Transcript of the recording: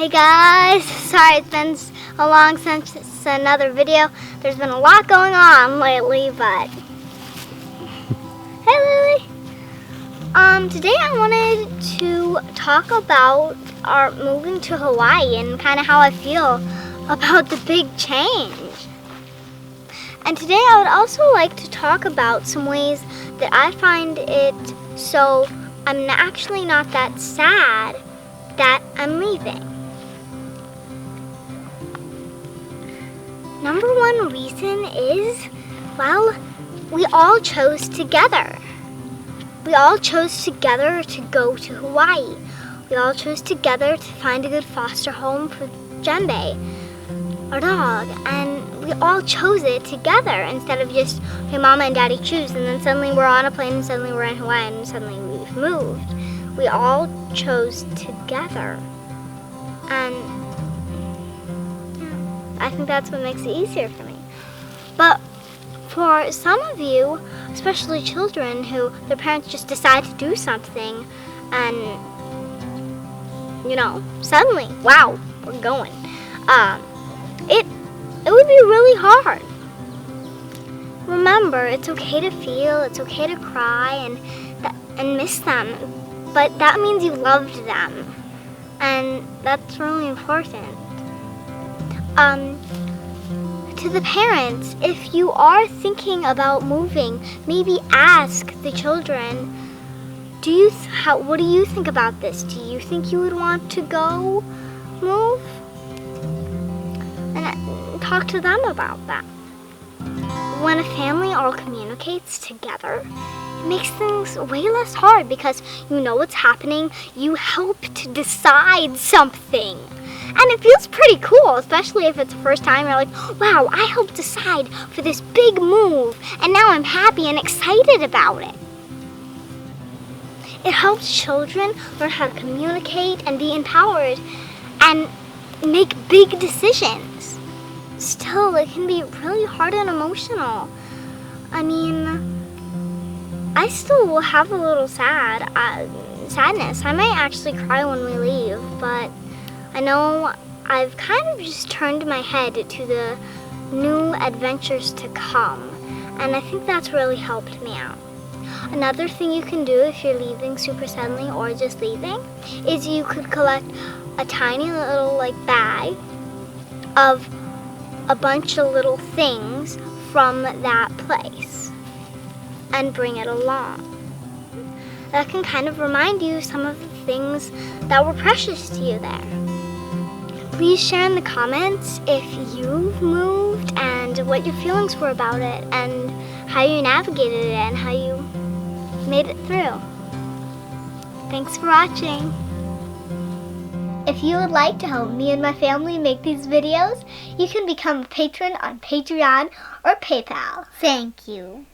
Hey guys, sorry it's been a long since another video. There's been a lot going on lately, but hey Lily. Today I wanted to talk about our moving to Hawaii and kind of how I feel about the big change. And today I would also like to talk about some ways that I find it so I'm actually not that sad that I'm leaving. Number one reason is, well, we all chose together. We all chose together to go to Hawaii. We all chose together to find a good foster home for Jembe, our dog, and we all chose it together instead of just, okay, Mama and Daddy choose, and then suddenly we're on a plane, and suddenly we're in Hawaii, and suddenly we've moved. We all chose together, and I think that's what makes it easier for me. But for some of you, especially children who their parents just decide to do something and, suddenly, wow, we're going. It would be really hard. Remember, it's okay to feel, it's okay to cry and miss them, but that means you loved them, and that's really important. To the parents, if you are thinking about moving, maybe ask the children, what do you think about this? Do you think you would want to go move? And talk to them about that. When a family all communicates together, it makes things way less hard because you know what's happening. You help to decide something. And it feels pretty cool, especially if it's the first time you're like, wow, I helped decide for this big move, and now I'm happy and excited about it. It helps children learn how to communicate and be empowered and make big decisions. Still, it can be really hard and emotional. I mean, I still will have a little sadness. I might actually cry when we leave, but I know I've kind of just turned my head to the new adventures to come, and I think that's really helped me out. Another thing you can do if you're leaving super suddenly or just leaving is you could collect a tiny little bag of a bunch of little things from that place and bring it along. That can kind of remind you some of the things that were precious to you there. Please share in the comments if you've moved and what your feelings were about it and how you navigated it and how you made it through. Thanks for watching. If you would like to help me and my family make these videos, you can become a patron on Patreon or PayPal. Thank you.